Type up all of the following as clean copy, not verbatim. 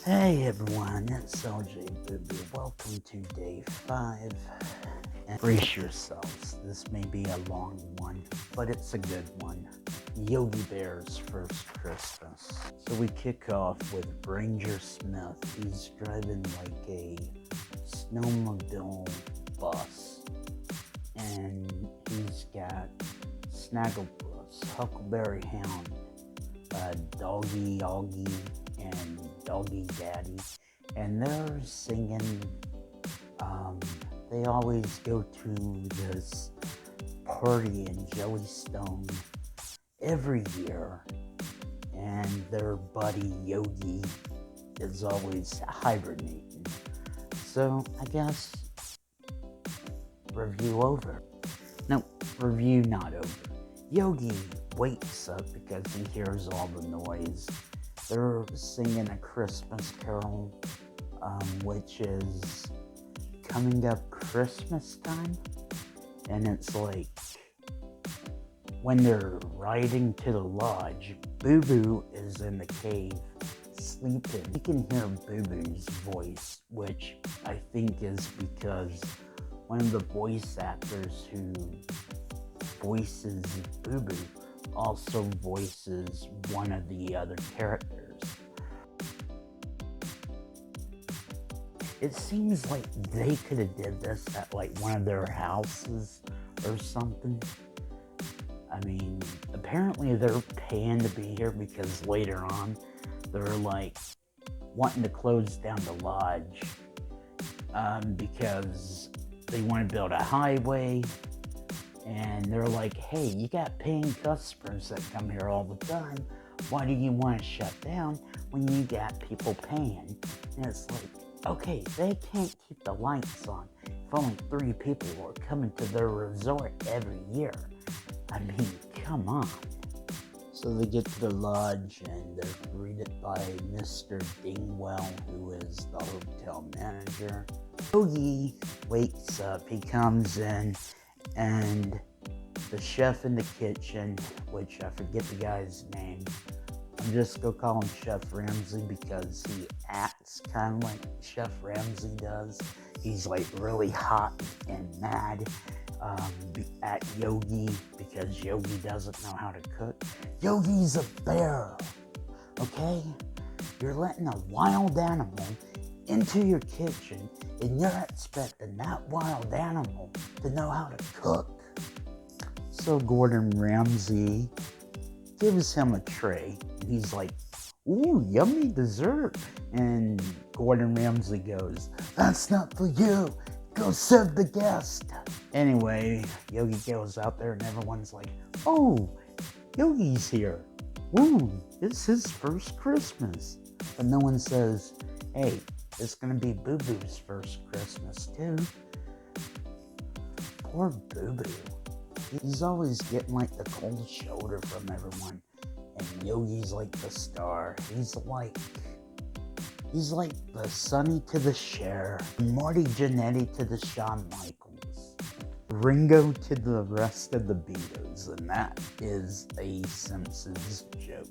Hey everyone, it's LJ Boo. Welcome to day 5. And brace yourselves, this may be a long one, but it's a good one. Yogi Bears First Christmas. So we kick off with Ranger Smith. He's driving like a snowmobile bus, and he's got Snagglepuss, Huckleberry Hound, Doggy Augie, and Doggy Daddy, and they're singing. They always go to this party in Jellystone every year, and their buddy Yogi is always hibernating. So I guess review over. No, review not over. Yogi wakes up because he hears all the noise. They're singing a Christmas carol, which is coming up Christmas time, and it's like when they're riding to the lodge, Boo Boo is in the cave sleeping. You can hear Boo Boo's voice, which I think is because one of the voice actors who voices Boo Boo also voices one of the other characters. It seems like they could have did this at like one of their houses or something. I mean, apparently they're paying to be here because later on they're like wanting to close down the lodge because they want to build a highway. And they're like, hey, you got paying customers that come here all the time. Why do you want to shut down when you got people paying? And it's like, okay, they can't keep the lights on if only 3 people are coming to their resort every year. I mean, come on. So they get to the lodge and they're greeted by Mr. Dingwell, who is the hotel manager. Yogi wakes up, he comes in, and the chef in the kitchen, which I forget the guy's name, I'm just gonna call him Chef Ramsay because he acts kind of like Chef Ramsay does. He's like really hot and mad at Yogi because Yogi doesn't know how to cook. Yogi's a bear, okay? You're letting a wild animal into your kitchen, and you're expecting that wild animal to know how to cook. So Gordon Ramsay gives him a tray, and he's like, ooh, yummy dessert. And Gordon Ramsay goes, that's not for you. Go serve the guest. Anyway, Yogi goes out there, and everyone's like, oh, Yogi's here. Ooh, it's his first Christmas. But no one says, hey, it's gonna be Boo Boo's first Christmas too. Poor Boo Boo. He's always getting like the cold shoulder from everyone. And Yogi's like the star. He's like the Sonny to the Cher, Marty Jannetty to the Shawn Michaels, Ringo to the rest of the Beatles, and that is a Simpsons joke.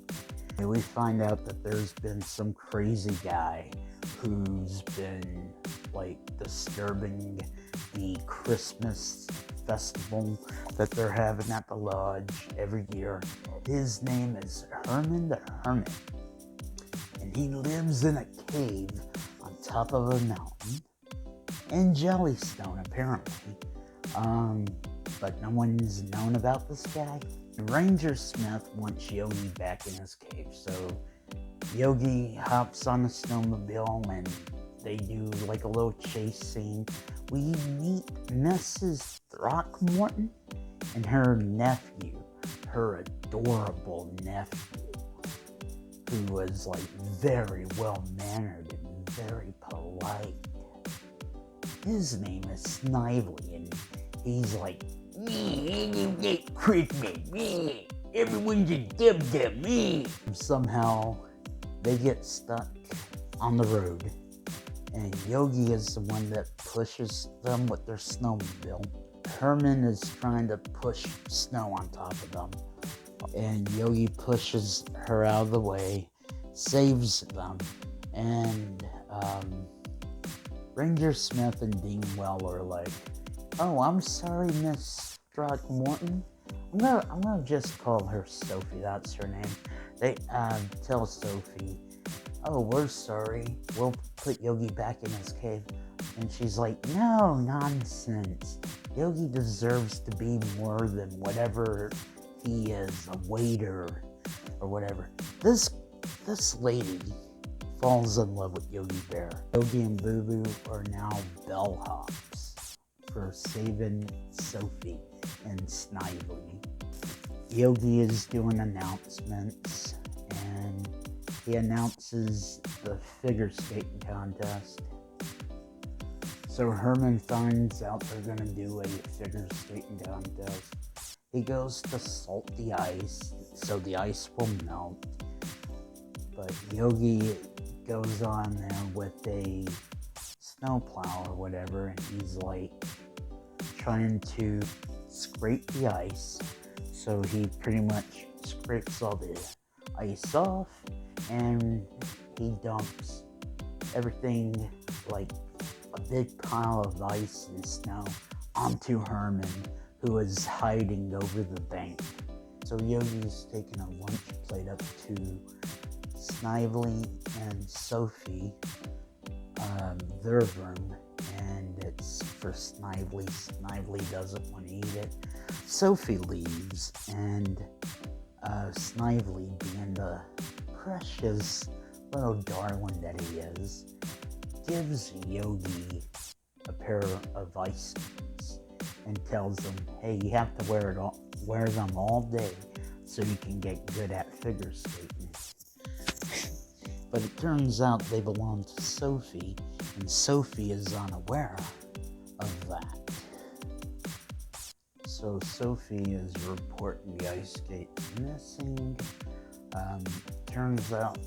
And we find out that there's been some crazy guy who's been like disturbing the Christmas festival that they're having at the lodge every year. His name is Herman the Hermit, and he lives in a cave on top of a mountain in Jellystone, apparently. But no one's known about this guy. Ranger Smith wants Yogi back in his cave, so Yogi hops on a snowmobile and they do like a little chase scene. We meet Mrs. Throckmorton and her nephew, her adorable nephew, who was like very well mannered and very polite. His name is Snively, and he's like, me, Christmas, me, everyone's a dum-dum, me. Somehow they get stuck on the road, and Yogi is the one that pushes them with their snowmobile. Herman is trying to push snow on top of them, and Yogi pushes her out of the way, saves them, And Ranger Smith and Deanwell are like, "Oh, I'm sorry, Miss Throckmorton. I'm gonna just call her Sophie. That's her name." They tell Sophie, "Oh, we're sorry. We'll put Yogi back in his cave." And she's like, "No, nonsense. Yogi deserves to be more than whatever he is, a waiter or whatever." This lady falls in love with Yogi Bear. Yogi and Boo Boo are now bellhops for saving Sophie and Snively. Yogi is doing announcements, and he announces the figure skating contest. So Herman finds out they're going to do a figure skating contest. He goes to salt the ice so the ice will melt. But Yogi goes on there with a snowplow or whatever, and he's like trying to scrape the ice. So he pretty much scrapes all the ice off, and he dumps everything, like a big pile of ice and snow, onto Herman, who is hiding over the bank. So Yogi's taking a lunch plate up to Snively and Sophie, their room, and it's for Snively. Snively doesn't want to eat it. Sophie leaves, and Snively, being the precious little darling that he is, gives Yogi a pair of ice skates and tells him, "Hey, you have to wear them all day so you can get good at figure skating." But it turns out they belong to Sophie, and Sophie is unaware of that. So Sophie is reporting the ice skates missing. Turns out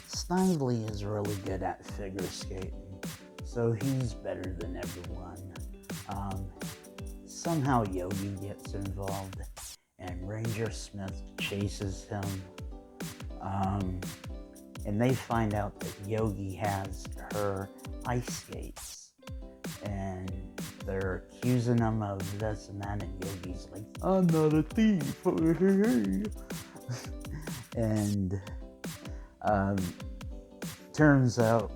Snively is really good at figure skating, so he's better than everyone. Somehow Yogi gets involved, and Ranger Smith chases him. And they find out that Yogi has her ice skates, and they're accusing him of this and that, and Yogi's like, "I'm not a thief." And turns out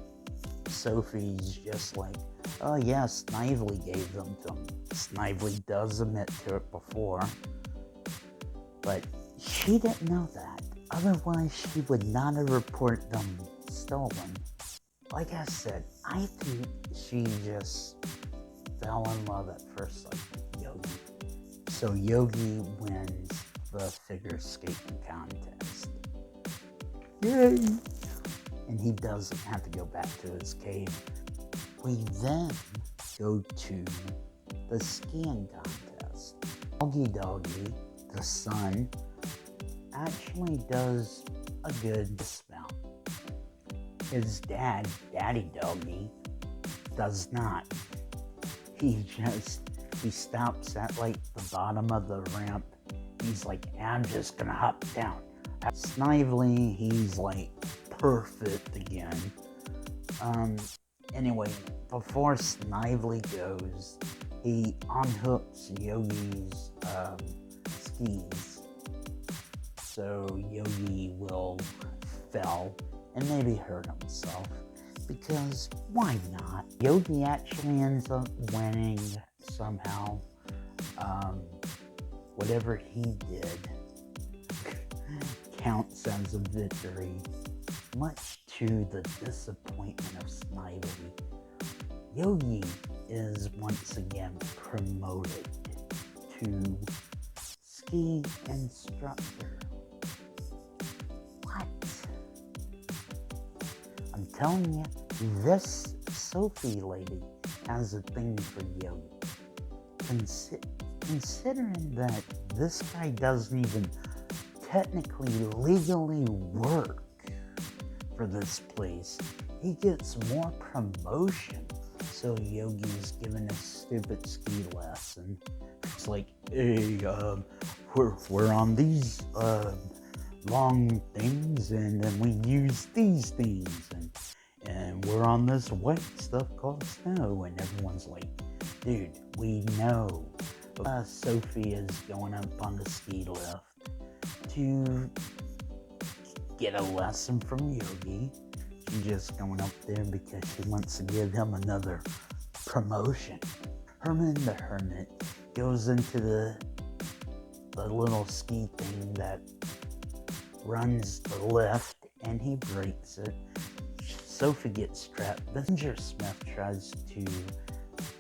Sophie's just like, "Oh yeah, Snively gave them to him." Snively does admit to it before, but she didn't know that. Otherwise, she would not have reported them stolen. Like I said, I think she just fell in love at first sight with Yogi. So Yogi wins the figure skating contest. Yay! And he doesn't have to go back to his cave. We then go to the skiing contest. Doggy, the son, actually does a good dismount. His dad, Daddy Doggy, does not. He stops at like the bottom of the ramp. He's like, "I'm just gonna hop down." Snively, he's like perfect again. Anyway, before Snively goes, he unhooks Yogi's skis. So Yogi will fail and maybe hurt himself, because why not? Yogi actually ends up winning somehow. Whatever he did counts as a victory, much to the disappointment of Snively. Yogi is once again promoted to ski instructor. What? I'm telling you, this Sophie lady has a thing for Yogi. Considering that this guy doesn't even technically legally work for this place, he gets more promotion. So Yogi's giving a stupid ski lesson. It's like, "Hey, we're on these long things, and then we use these things, and we're on this white stuff called snow. And everyone's like, dude, we know. Sophie is going up on the ski lift to get a lesson from Yogi. She's just going up there because she wants to give him another promotion. Herman the Hermit goes into the little ski thing that runs the lift, and he breaks it. Sophie gets trapped. Ginger Smith tries to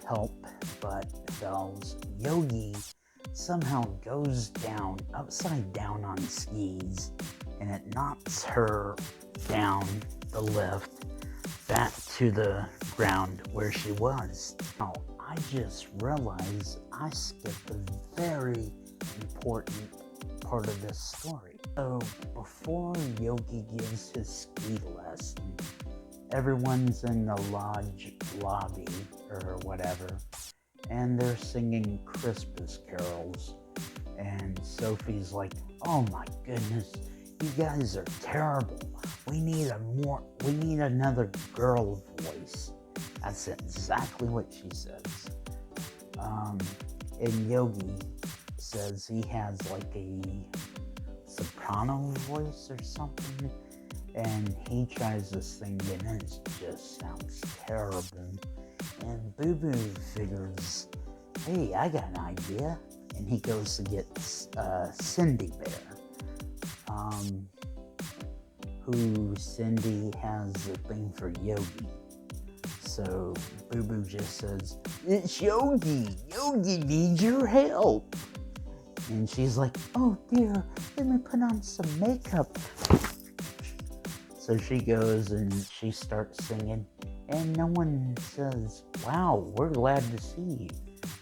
help but fails. Yogi somehow goes down upside down on skis, and it knocks her down the lift back to the ground where she was. Now, I just realized I skipped a very important part of this story. So before Yogi gives his ski lesson, everyone's in the lodge lobby or whatever, and they're singing Christmas carols. And Sophie's like, oh my goodness, you guys are terrible. We need another girl voice. That's exactly what she says. And Yogi says he has like a soprano voice or something, and he tries to sing it, and it just sounds terrible. And Boo Boo figures, hey, I got an idea, and he goes to get Cindy Bear, who Cindy has a thing for Yogi. So Boo Boo just says, it's Yogi. Yogi needs your help. And she's like, oh dear, let me put on some makeup. So she goes and she starts singing, and no one says, wow, we're glad to see you.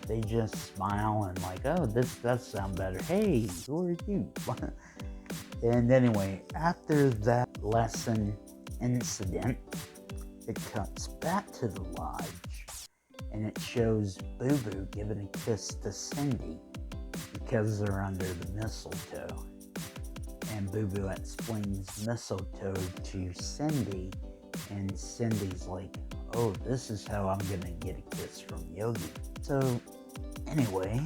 They just smile and like, oh, this does sound better. Hey, who are you? And anyway, after that lesson incident, it cuts back to the lodge, and it shows Boo Boo giving a kiss to Cindy because they're under the mistletoe. And Boo Boo explains mistletoe to Cindy, and Cindy's like, oh, this is how I'm gonna get a kiss from Yogi. So anyway,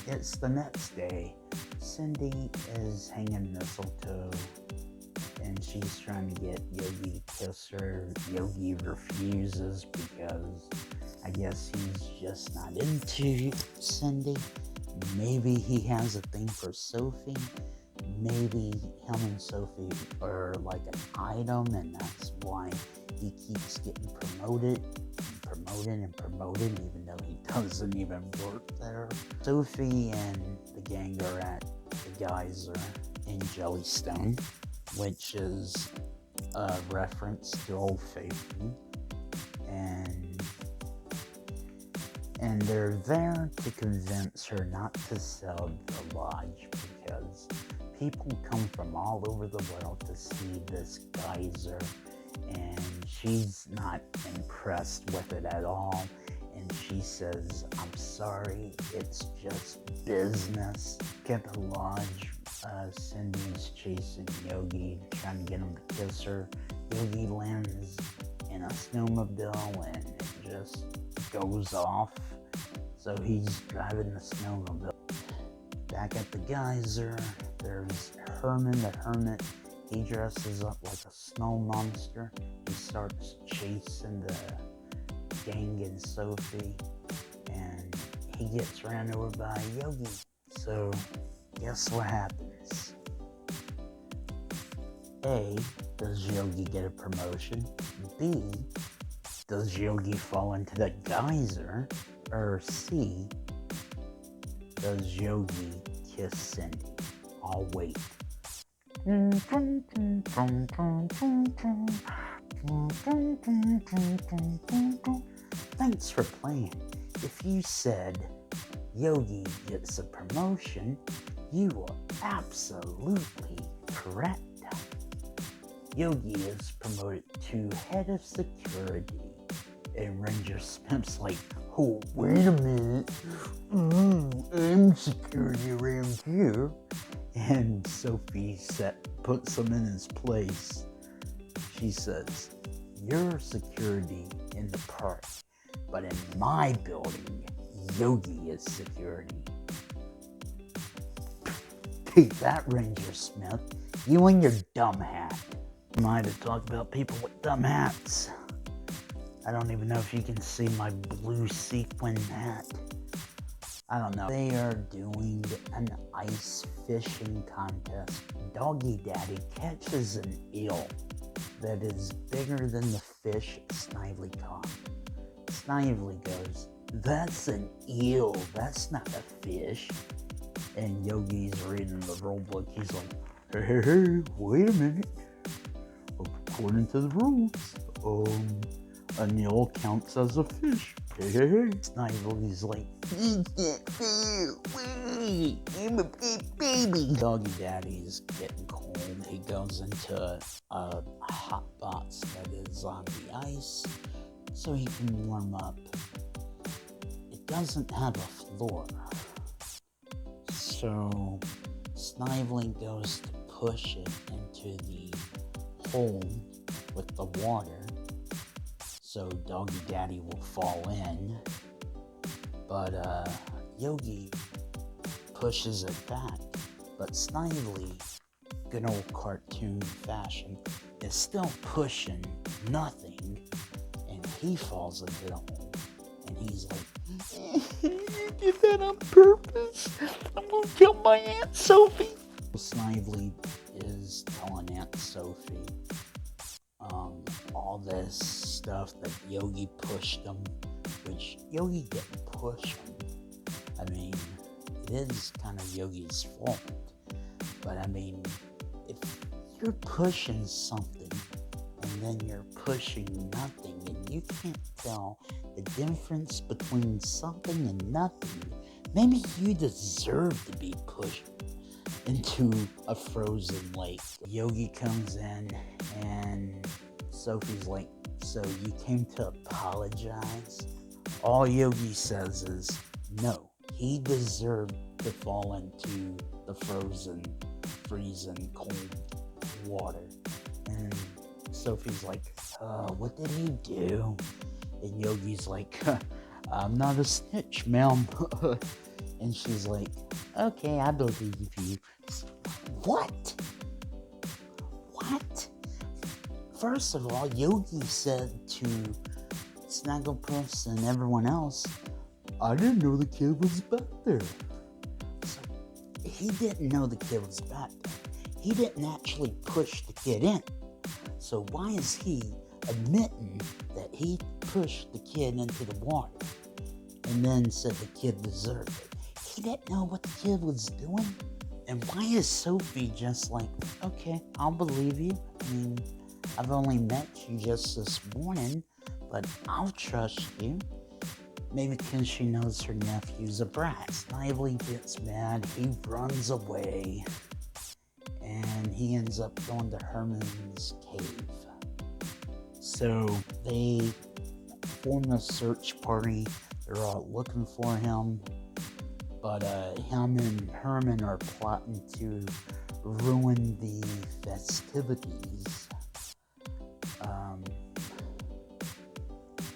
it's the next day. Cindy is hanging mistletoe, and she's trying to get Yogi to kiss her. Yogi refuses because I guess he's just not into Cindy. Maybe he has a thing for Sophie. Maybe him and Sophie are like an item, and that's why he keeps getting promoted, even though he doesn't even work there. Sophie and the gang are at the Geyser in Jellystone, which is a reference to Old Faithful, and they're there to convince her not to sell the lodge because people come from all over the world to see this geyser, and she's not impressed with it at all. And she says, I'm sorry, it's just business. At the lodge, Cindy's chasing Yogi, trying to get him to kiss her. Yogi lands in a snowmobile, and it just goes off. So he's driving the snowmobile. Back at the geyser, there's Herman the Hermit. He dresses up like a snow monster. He starts chasing the gang and Sophie, and he gets ran over by Yogi. So guess what happens? A, does Yogi get a promotion? B, does Yogi fall into the geyser? Or C, does Yogi kiss Cindy? I'll wait. Thanks for playing. If you said Yogi gets a promotion, you are absolutely correct. Yogi is promoted to head of security. And Ranger Smith's like, oh, wait a minute. I'm security around here. And Sophie puts him in his place. She says, "You're security in the park, but in my building, Yogi is security." Take that, Ranger Smith. You and your dumb hat. Am I to talk about people with dumb hats? I don't even know if you can see my blue sequin hat. I don't know. They are doing an ice fishing contest. Doggy Daddy catches an eel that is bigger than the fish Snively caught. Snively goes, "That's an eel, that's not a fish." And Yogi's reading the rule book. He's like, hey, wait a minute. According to the rules, an eel counts as a fish. Hey. Snively's like, I'm a big baby. Doggy Daddy's getting cold. He goes into a hot box that is on the ice so he can warm up. It doesn't have a floor. So Snively goes to push it into the hole with the water so Doggy Daddy will fall in. But Yogi pushes it back. But Snively, good old cartoon fashion, is still pushing nothing, and he falls into the hole. And he's like, "You did that on purpose. I'm gonna kill my Aunt Sophie." Snively is telling Aunt Sophie all this stuff that Yogi pushed him, which Yogi didn't push him. I mean, it is kind of Yogi's fault. But I mean, if you're pushing something and then you're pushing nothing and you can't tell the difference between something and nothing, maybe you deserve to be pushed into a frozen lake. Yogi comes in and Sophie's like, "So you came to apologize?" All Yogi says is, no, he deserved to fall into the freezing cold water. And Sophie's like, "What did he do?" And Yogi's like, "I'm not a snitch, ma'am." And she's like, "Okay, I believe you." What? First of all, Yogi said to Snagglepuss and everyone else, "I didn't know the kid was back there." So he didn't know the kid was back there. He didn't actually push the kid in. So why is he admitting that he pushed the kid into the water and then said the kid deserved it? He didn't know what the kid was doing. And why is Sophie just like, "Okay, I'll believe you. I mean, I've only met you just this morning, but I'll trust you." Maybe because she knows her nephew's a brat. Snively gets mad. He runs away. And he ends up going to Herman's cave. So they form a search party. They're all looking for him. But him and Herman are plotting to ruin the festivities.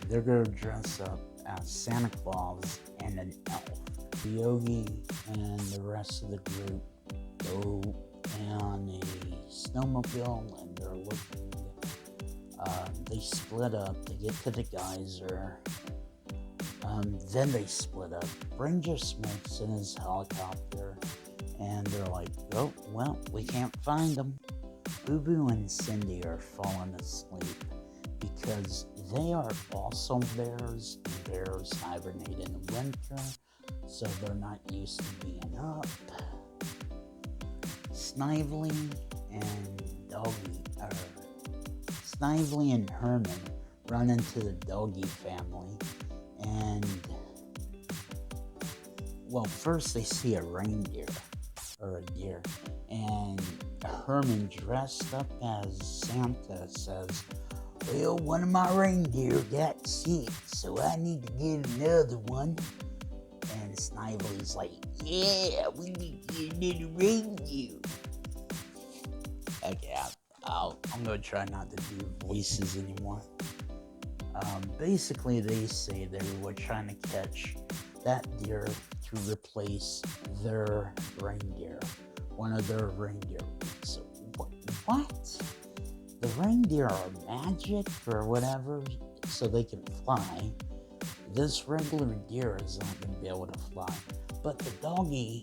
They're going to dress up as Santa Claus and an elf. Yogi and the rest of the group go on a snowmobile and they're looking. They split up. They get to the geyser. Then they split up. Ranger Smith's in his helicopter, and they're like, "Oh, well, we can't find them." Boo Boo and Cindy are falling asleep because they are also bears. Bears hibernate in the winter, so they're not used to being up. Snively and Herman run into the Doggy family, and well, first they see a reindeer or a deer, and Herman, dressed up as Santa, says, "Well, one of my reindeer got sick, so I need to get another one." And And Snively's like, yeah, we need to get another reindeer. Okay, I'm going to try not to do voices anymore. Basically, they say they were trying to catch that deer to replace their reindeer, one of their reindeer. So, what? The reindeer are magic or whatever, so they can fly. This regular deer is not going to be able to fly. But the doggy,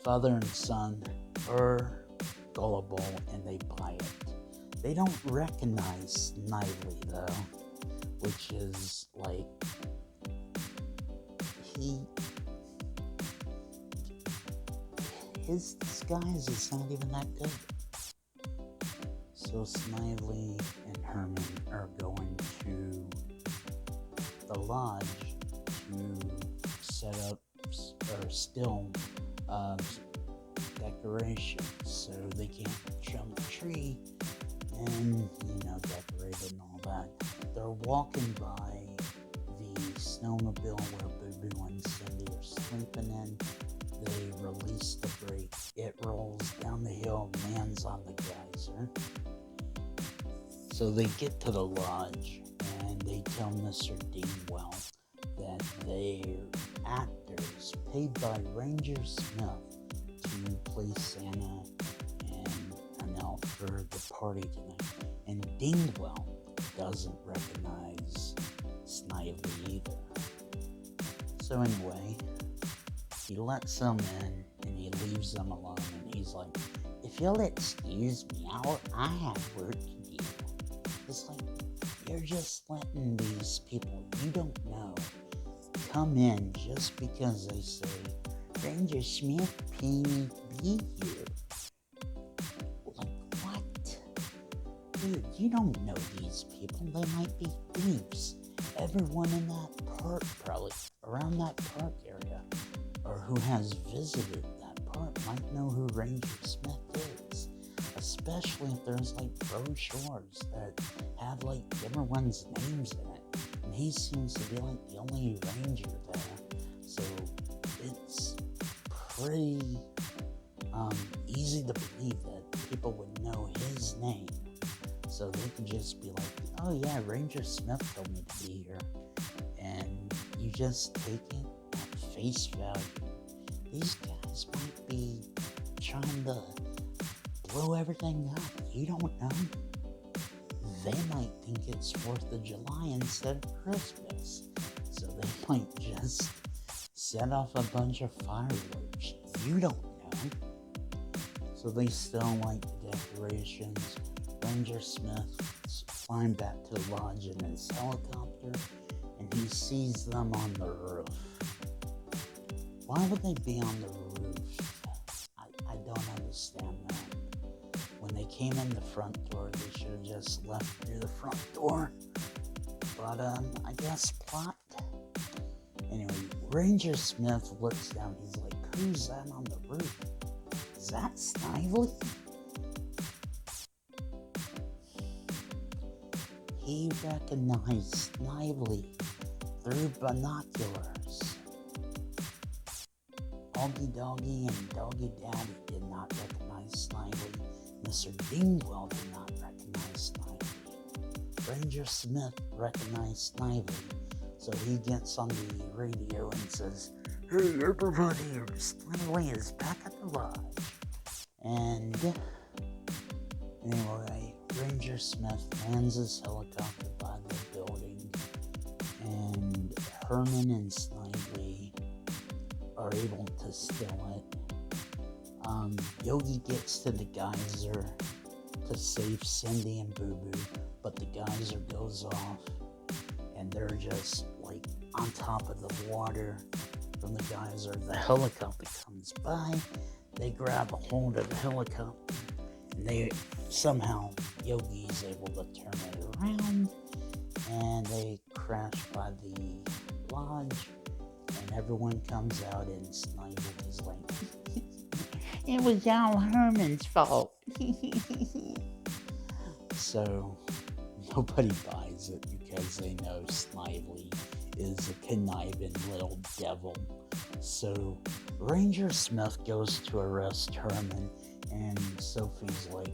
father and son, are gullible and they buy it. They don't recognize Snively though, which is like, his disguise is not even that good. So Snively and Herman are going to the lodge to set up or still decorations so they can't jump the tree and decorate it and all that. They're walking by the snowmobile where Boo Boo and Cindy are sleeping in. They release the brake. It rolls down the hill, lands on the geyser. So they get to the lodge and they tell Mr. Dingwell that they're actors paid by Ranger Smith to play Santa and an elf for the party tonight. And Dingwell doesn't recognize Snively either. So anyway, he lets them in and he leaves them alone and he's like, if you'll excuse me, I have work to do. It's like, you're just letting these people you don't know come in just because they say, Ranger Smith paid me to be here. Like, what? Dude, you don't know these people. They might be thieves. Everyone in that park, probably around that park area, or who has visited that park, might know who Ranger Smith is. Especially if there's like brochures that have like everyone's names in it. And he seems to be like the only ranger there. So it's pretty easy to believe that people would know his name. So they could just be like, oh yeah, Ranger Smith told me to be here. And you just take it at face value. These guys might be trying to blow everything up. You don't know. They might think it's 4th of July instead of Christmas. So they might just set off a bunch of fireworks. You don't know. So they still like the decorations. Ranger Smith flying back to the lodge in his helicopter and he sees them on the roof. Why would they be on the roof? I don't understand that. When they came in the front door, they should have just left through the front door. But I guess plot. Anyway, Ranger Smith looks down. He's like, who's that on the roof? Is that Snively? He recognized Snively through binoculars. Augie Doggy and Doggy Daddy did not recognize Snively. Mr. Dingwell did not recognize Snively. Ranger Smith recognized Snively. So he gets on the radio and says, hey everybody, Snively is back at the lodge. And anyway, Ranger Smith lands his helicopter by the building and Herman and Snively are able to steal it. Yogi gets to the geyser to save Cindy and Boo Boo, but the geyser goes off and they're just like on top of the water from the geyser. The helicopter comes by, they grab a hold of the helicopter, and they somehow, Yogi is able to turn it around, and they crash by the lodge, and everyone comes out and Snively's like, it was all Herman's fault. So nobody buys it because they know Snively is a conniving little devil. So Ranger Smith goes to arrest Herman, and Sophie's like,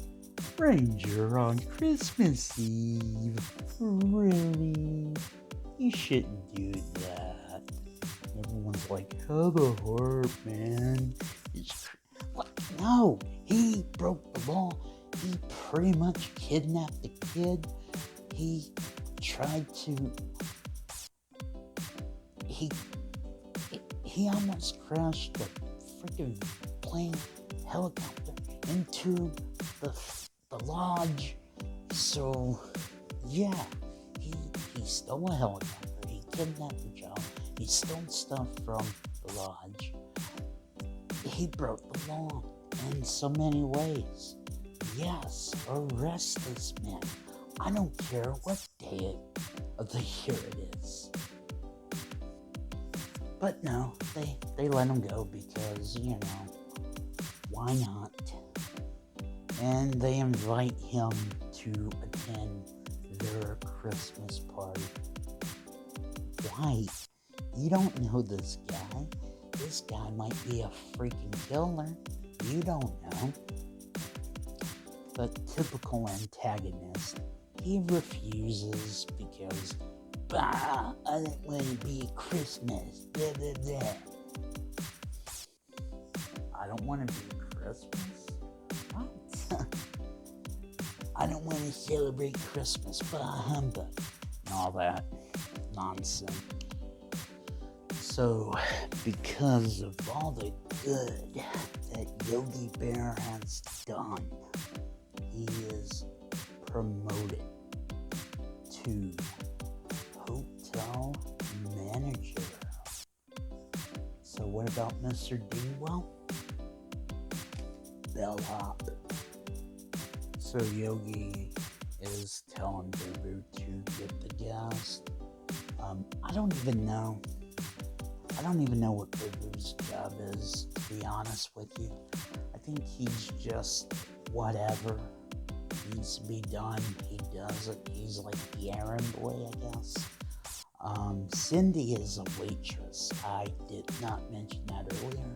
Ranger on Christmas Eve? Really? You shouldn't do that. Everyone's like, how the heart, man? What? No, he broke the law. He pretty much kidnapped the kid. He tried to... He almost crashed the freaking plane helicopter into the lodge. So, yeah, he stole a helicopter. He kidnapped the child. He stole stuff from the lodge. He broke the law in so many ways. Yes, arrest this man. I don't care what day of the year it is. But no, they let him go because, why not? And they invite him to attend their Christmas party. Why? You don't know this guy. This guy might be a freaking killer. You don't know. But typical antagonist, he refuses because, I don't want to be Christmas. Blah, blah, blah. I don't want to be Christmas? What? I don't want to celebrate Christmas. Bah humbug. And all that nonsense. So, because of all the good that Yogi Bear has done, he is promoted to hotel manager. So what about Mr. Dingwell? Bellhop. So Yogi is telling Boo Boo to get the guest. I don't even know what Boo Boo's job is, to be honest with you. I think he's just whatever needs to be done, he does it. He's like the errand boy, I guess. Cindy is a waitress. I did not mention that earlier.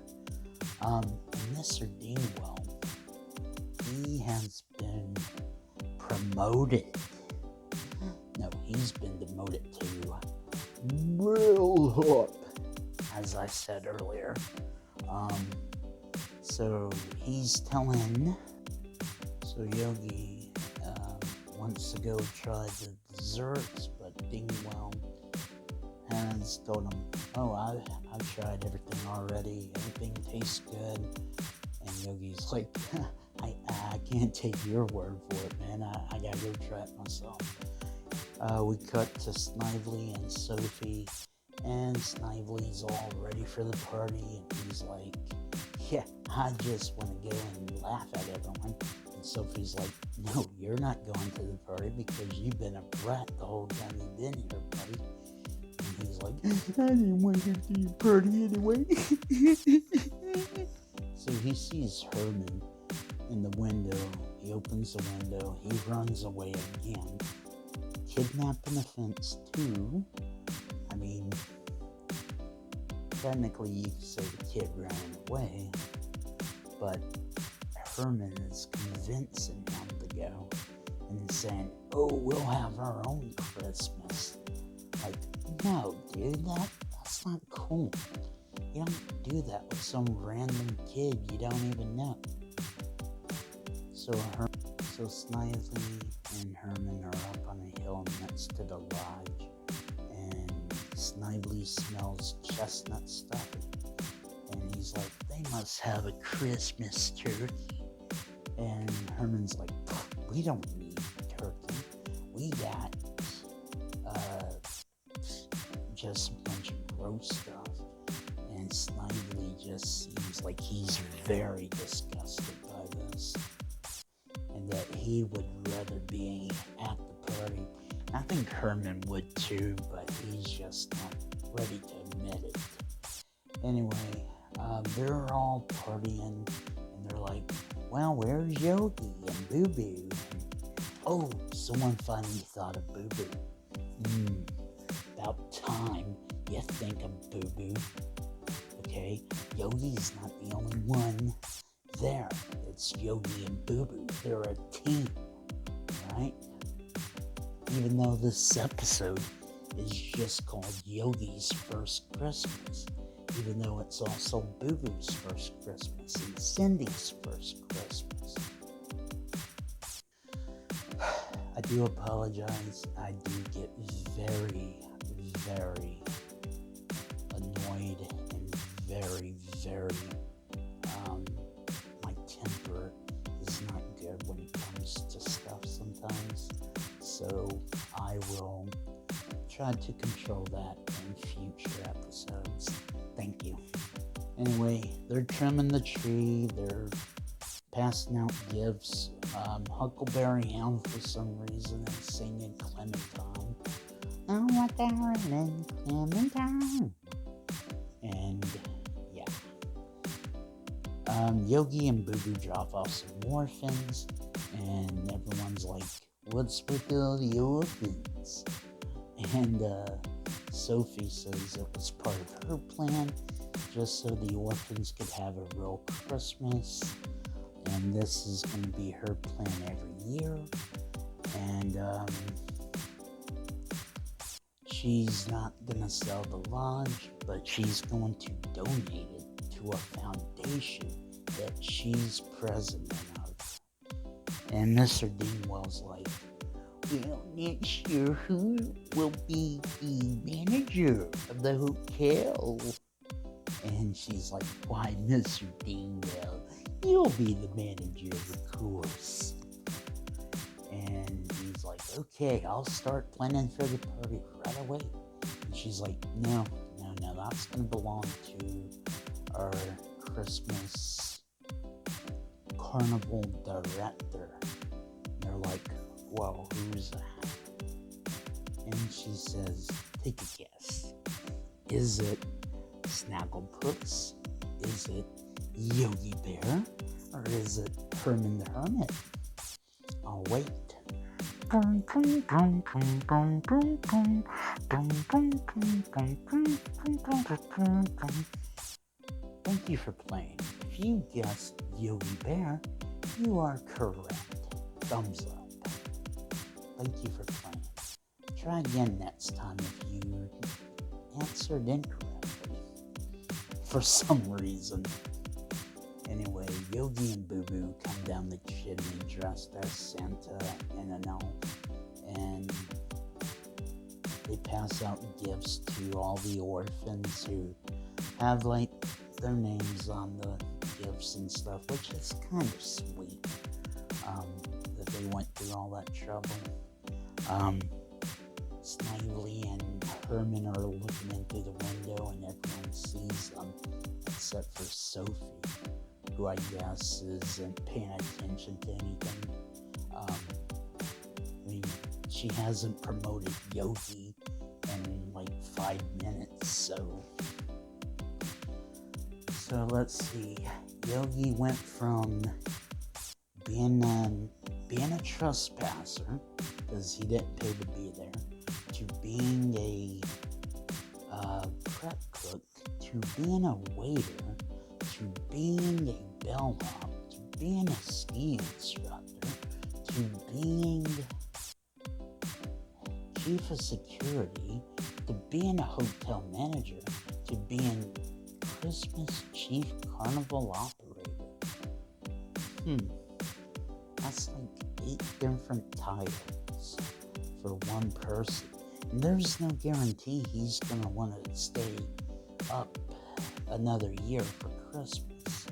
And Mr. Dingwell, he has been promoted. No, he's been demoted to real hot, as I said earlier. So he's telling... So Yogi wants to go try the desserts, but Dingwell has told him, oh, I've tried everything already. Everything tastes good. And Yogi's like, I can't take your word for it, man. I gotta go try it myself. We cut to Snively and Sophie, and Snively's all ready for the party, and he's like, yeah, I just want to go and laugh at everyone. And Sophie's like, no, you're not going to the party because you've been a brat the whole time you've been here, buddy. And he's like, I didn't want to go to your party anyway. So he sees Herman in the window. He opens the window. He runs away again. Kidnapping offense 2. I mean, technically you could say the kid ran away, but Herman is convincing him to go and saying, oh, we'll have our own Christmas. Like, no, dude, that's not cool. You don't do that with some random kid you don't even know. So Snively and Herman are up on a hill next to the lodge, and Snively smells chestnut stuffing, and he's like, they must have a Christmas turkey. And Herman's like, we don't need turkey. We got just a bunch of gross stuff. And Snively just seems like he's very disgusted by this, and that he would rather be at the party. I think Herman would too, but he's just not ready to admit it. Anyway, they're all partying, and they're like, well, where's Yogi and Boo Boo? Oh, someone finally thought of Boo Boo. about time you think of Boo Boo. Okay? Yogi's not the only one there. It's Yogi and Boo Boo. They're a team. Right? Even though this episode is just called Yogi's First Christmas. Even though it's also Boo Boo's first Christmas and Cindy's first Christmas. I do apologize. I do get very, very annoyed and very, my temper is not good when it comes to stuff sometimes. So I will try to control that in future episodes. Thank you. Anyway, they're trimming the tree. They're passing out gifts. Huckleberry Hound, for some reason, is singing Clementine. Oh, what the hell, Clementine? And, yeah. Yogi and Boo Boo drop off some orphans. And everyone's like, what's with all the orphans? And, Sophie says it was part of her plan, just so the orphans could have a real Christmas, and this is going to be her plan every year, and she's not going to sell the lodge, but she's going to donate it to a foundation that she's president of. And Mr. Dingwell's like, well, next year, who will be the manager of the hotel? And she's like, why, Mr. Dingwell, you'll be the manager, of course. And he's like, okay, I'll start planning for the party right away. And she's like, no, that's going to belong to our Christmas carnival director. And they're like, well, who's that? And she says, take a guess. Is it Snagglepuss? Is it Yogi Bear? Or is it Herman the Hermit? I'll wait. Thank you for playing. If you guessed Yogi Bear, you are correct. Thumbs up. Thank you for playing. Try again next time if you answered incorrectly. For some reason. Anyway, Yogi and Boo Boo come down the chimney dressed as Santa and an elf. And they pass out gifts to all the orphans who have, like, their names on the gifts and stuff, which is kind of sweet. That they went through all that trouble. Snively and Herman are looking into the window and everyone sees them except for Sophie, who I guess isn't paying attention to anything. She hasn't promoted Yogi in like 5 minutes, so let's see. Yogi went from being a trespasser, because he didn't pay to be there, to being a prep cook, to being a waiter, to being a bellhop, to being a ski instructor, to being chief of security, to being a hotel manager, to being Christmas chief carnival operator. That's like 8 different titles for one person. And there's no guarantee he's gonna want to stay up another year for Christmas.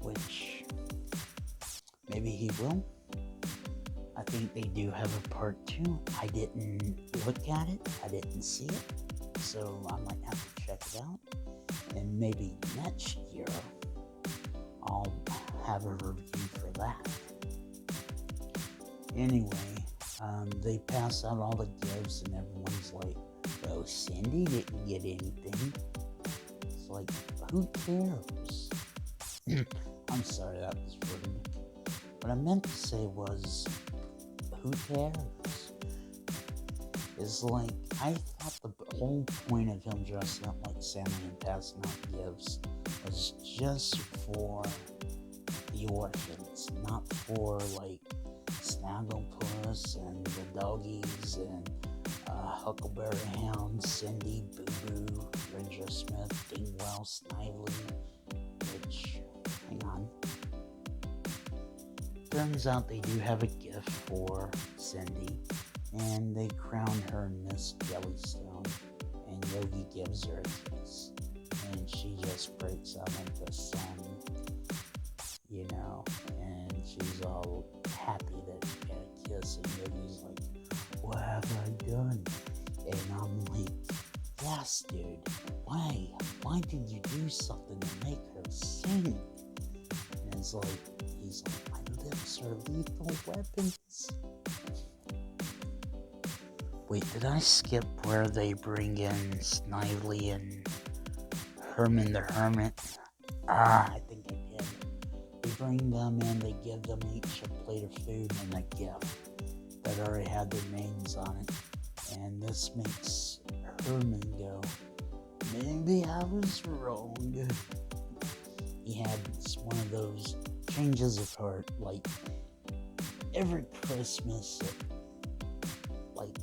Which, maybe he will. I think they do have a part 2. I didn't look at it. I didn't see it. So I might have to check it out. And maybe next year I'll have a review for that. Anyway, they pass out all the gifts and everyone's like, well, Cindy didn't get anything. It's like, who cares? I'm sorry, that was rude. What I meant to say was, who cares? is like, I thought the whole point of him dressing up like Santa and passing out gifts was just for the orphans, not for like Snagglepuss and the doggies and Huckleberry Hound, Cindy, Boo Boo, Ranger Smith, Dingwell, Snively, which, hang on. Turns out they do have a gift for Cindy, and they crown her Miss Jellystone, and Yogi gives her a kiss, and she just breaks out into song, you know, and she's all happy that she got a kiss, and Yogi's like, what have I done? And I'm like, yes, dude, why did you do something to make her sing? And it's like, he's like, my lips are lethal weapons. Wait, did I skip where they bring in Snively and Herman the Hermit? I think I did. They bring them in, they give them each a plate of food and a gift that already had their names on it. And this makes Herman go, maybe I was wrong. He had one of those changes of heart, like every Christmas, like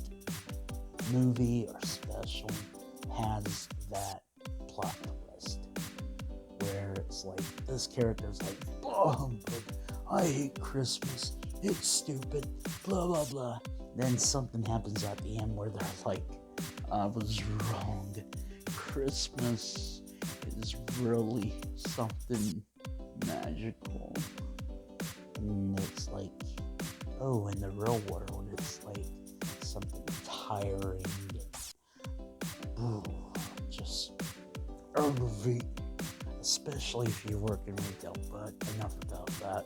movie or special has that plot twist where it's like this character's like, oh, I hate Christmas, it's stupid, blah blah blah. Then something happens at the end where they're like, I was wrong, Christmas is really something magical. And it's like, oh, in the real world it's like something tiring and just aggravating, especially if you work in retail. But enough about that.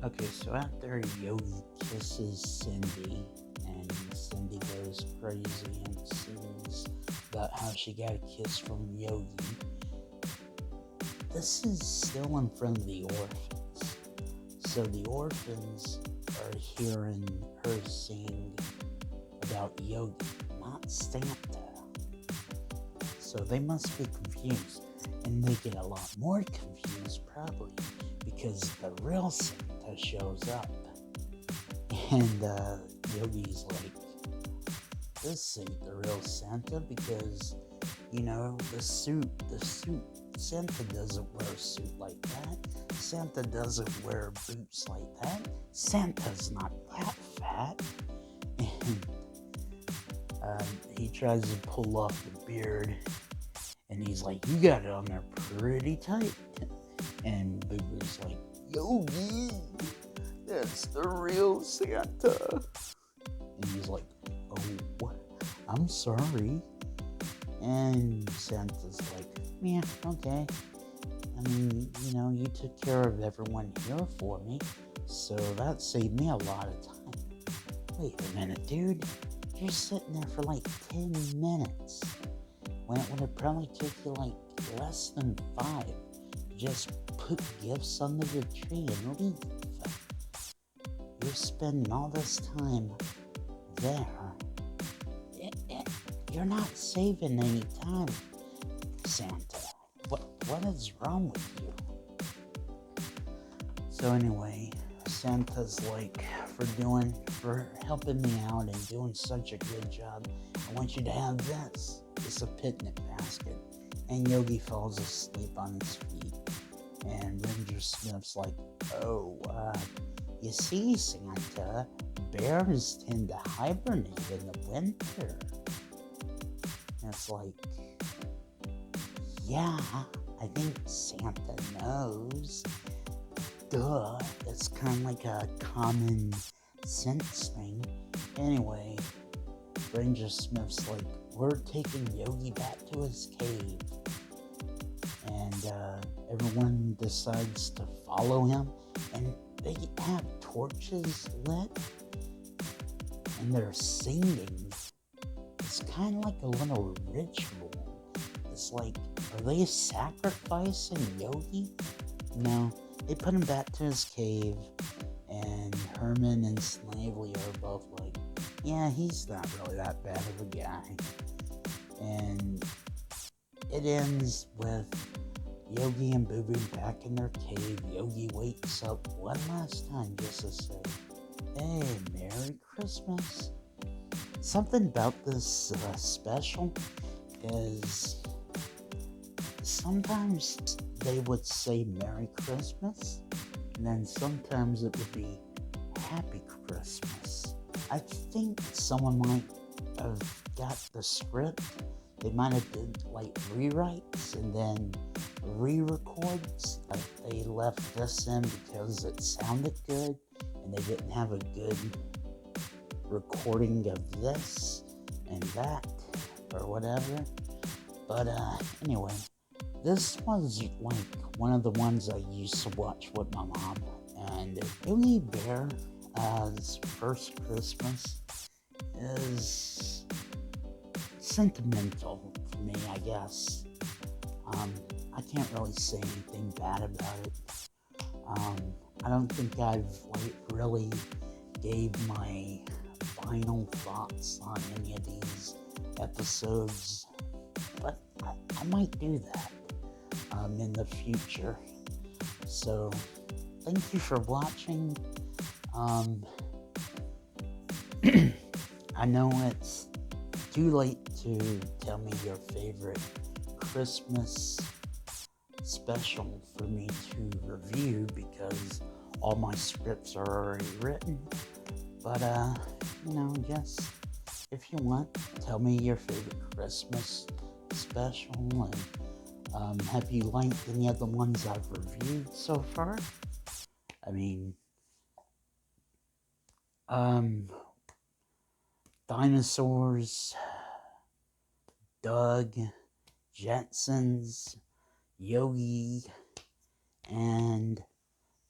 Okay, so after Yogi kisses Cindy and Cindy goes crazy and sings about how she got a kiss from Yogi, this is still in front of the orphans. So the orphans are hearing her sing about Yogi, not Santa. So they must be confused, and they get a lot more confused probably because the real Santa shows up. And Yogi's like, this ain't the real Santa because, you know, the suit, Santa doesn't wear a suit like that. Santa doesn't wear boots like that. Santa's not that fat. And he tries to pull off the beard, and he's like, you got it on there pretty tight. And Boo Boo's like, Yogi, that's the real Santa. And he's like, oh, I'm sorry. And Santa's like, yeah, okay. I mean, you know, you took care of everyone here for me, so that saved me a lot of time. Wait a minute, dude. You're sitting there for like 10 minutes. When it would have probably took you like less than 5. Just put gifts under the tree and leave. You're spending all this time there. You're not saving any time, Santa. What is wrong with you? So anyway, Santa's like, for helping me out and doing such a good job, I want you to have this. It's a picnic basket. And Yogi falls asleep on his feet. And Ranger Smith's like, oh, you see, Santa, bears tend to hibernate in the winter. And it's like, yeah, I think Santa knows. Duh, it's kind of like a common sense thing. Anyway, Ranger Smith's like, we're taking Yogi back to his cave. And everyone decides to follow him. And they have torches lit. And they're singing. It's kind of like a little ritual. It's like, are they sacrificing Yogi? No, they put him back to his cave, and Herman and Snively are both like, yeah, he's not really that bad of a guy. And it ends with Yogi and Boo Boo back in their cave. Yogi wakes up one last time just to say, "Hey, Merry Christmas." Something about this special is sometimes they would say Merry Christmas, and then sometimes it would be Happy Christmas. I think someone might have got the script. They might have did like rewrites and then re-records. They left this in because it sounded good and they didn't have a good recording of this and that or whatever. But anyway, this was like one of the ones I used to watch with my mom. And Yogi Bears First Christmas is sentimental to me, I guess. I can't really say anything bad about it. I don't think I've like really gave my final thoughts on any of these episodes, but I might do that in the future. So thank you for watching. I know it's too late to tell me your favorite Christmas special for me to review because all my scripts are already written. But just if you want, tell me your favorite Christmas special, and have you liked any of the ones I've reviewed so far? I mean, dinosaurs, Doug, Jetsons, Yogi, and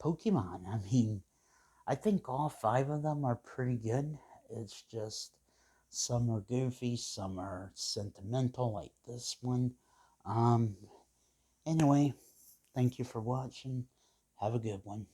Pokemon. I mean, I think all 5 of them are pretty good. It's just some are goofy, some are sentimental, like this one. Anyway, thank you for watching. Have a good one.